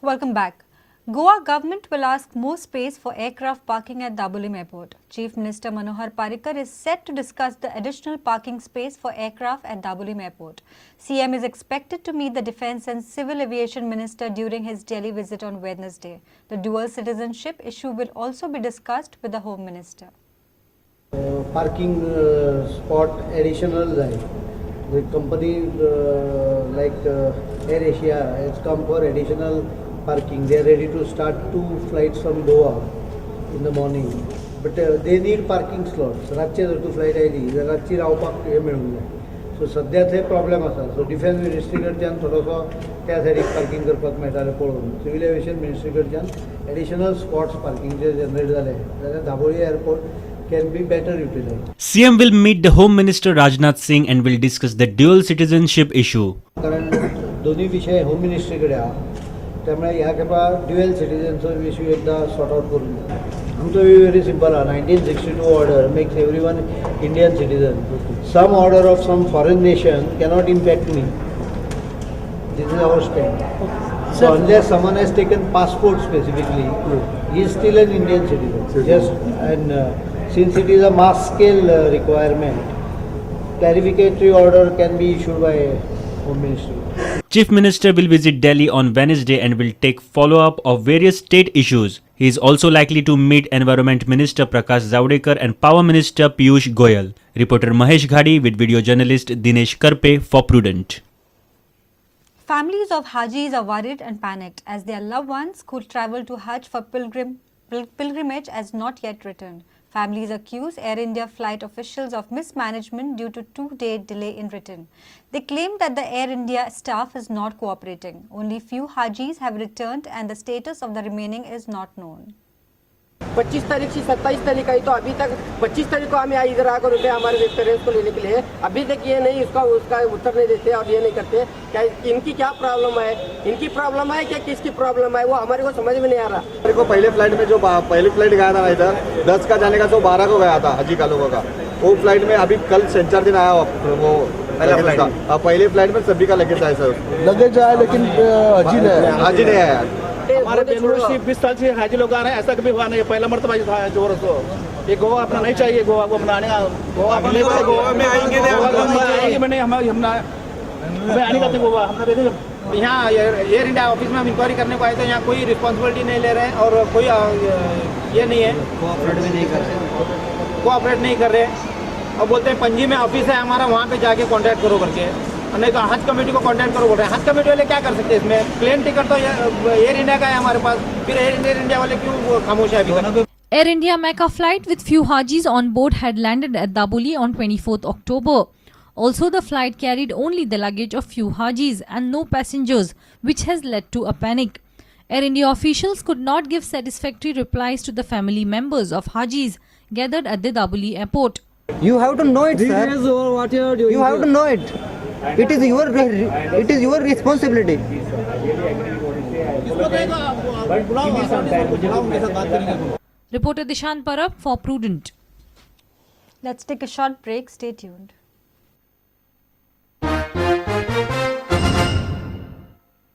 Welcome back. Goa government will ask more space for aircraft parking at Dabolim Airport. Chief Minister Manohar Parrikar is set to discuss the additional parking space for aircraft at Dabolim Airport. CM is expected to meet the Defence and Civil Aviation Minister during his Delhi visit on Wednesday. The dual citizenship issue will also be discussed with the Home Minister. Parking spot additional the company like Air Asia has come for additional parking. They are ready to start 2 flights from Goa in the morning, but they need parking slots. रातचे जर तू flight oily जाल्यार रातची रावपाक हे मेळूंक जाय. सो सद्या थंय प्रॉब्लेम आसा. सो डिफेन्स मिनिस्ट्री कडच्यान थोडोसो त्या सायडीक पार्किंग करपाक मेळटालें पळोवन सिव्हिल एविएशन मिनिस्ट्री कडच्यान एडिशनल स्पॉट्स पार्किंगचे जनरेट जाले जाल्यार Dabolim airport can be better utilized. CM will meet the Home Minister Rajnath Singh and will discuss the dual citizenship issue. कारण दोन्ही विषय होम मिनिस्ट्री कडे आहा, त्यामुळे ह्या खेपा ड्युअल सिटिझनचो इश्यू एकदा सॉर्ट आउट करून जाय. आमचो व्हेरी सिंपल आहा. 1962 order makes everyone Indian citizen. Some order of some foreign nation cannot impact me. This is our stand. So unless someone has taken passport specifically, he is still an Indian citizen. Just and since it is a mass scale requirement, clarificatory order can be issued by Home Ministry. Chief Minister will visit Delhi on Wednesday and will take follow-up of various state issues. He is also likely to meet Environment Minister Prakash Javadekar and Power Minister Piyush Goyal. Reporter Mahesh Ghadi with video journalist Dinesh Karpe for Prudent. Families of Hajis are worried and panicked as their loved ones who travel to Hajj for pilgrimage has not yet returned. Families accuse Air India flight officials of mismanagement due to 2-day delay in return. They claim that the Air India staff is not cooperating. Only few Hajis have returned and the status of the remaining is not known. 25 तारीख से 27 तारीख आई तो अभी तक 25 तारीख को हमें इधर आकर रुके हमारे पेरेंट्स को लेने के लिए. अभी तक ये नहीं उसका उत्तर नहीं देते और ये नहीं करते. क्या इनकी क्या प्रॉब्लम है? इनकी प्रॉब्लम है क्या किसकी प्रॉब्लम है वो हमारे को समझ में नहीं आ रहा. मेरे को पहले फ्लाइट में जो पहली फ्लाइट गया था इधर 10 का जाने का तो 12 को गया था हजी का लोगों का. वो फ्लाइट में अभी कल सेंचर दिन आया वो पहले फ्लाइट में सभी का लगेज आया सर. लगेज आया लेकिन हाजी नहीं आया. हमारे बेंगलुरु से 20 साल से हाजी लोग आ रहे हैं. ऐसा कभी हुआ नहीं. पहला मरतबा था जोर तो ये गोवा अपना नहीं चाहिए. गोवा को बनाने का गोवा अपने गोवा में आएंगे नहीं हमें आने का गोवा हमने यहाँ एयर इंडिया ऑफिस में हम इंक्वायरी करने को आए थे. यहाँ कोई रिस्पॉन्सिबिलिटी नहीं ले रहे हैं और कोई ये नहीं है कोऑपरेट नहीं कर रहे और बोलते हैं पंजी में ऑफिस है हमारा वहाँ पे जाके कॉन्टैक्ट करो करके. नहीं तो हज कमेटी को कांटेक्ट करो बोल रहे हैं. हज कमेटी वाले क्या कर सकते हैं इसमें? प्लेन टिकट तो एयर इंडिया का है हमारे पास. फिर एयर इंडिया वाले क्यों खामोश है अभी तक? Air India Mecca flight with few Hajis on board had landed at Daboli on 24th October. Also, the flight carried only the luggage of few Hajis and no passengers, which has led to a panic. Air India officials could not give satisfactory replies to the family members of Hajis gathered at the Daboli airport. You have to know it, sir. You have to know it. It is your responsibility. Reporter Dishan Parab for Prudent. Let's take a short break. Stay tuned.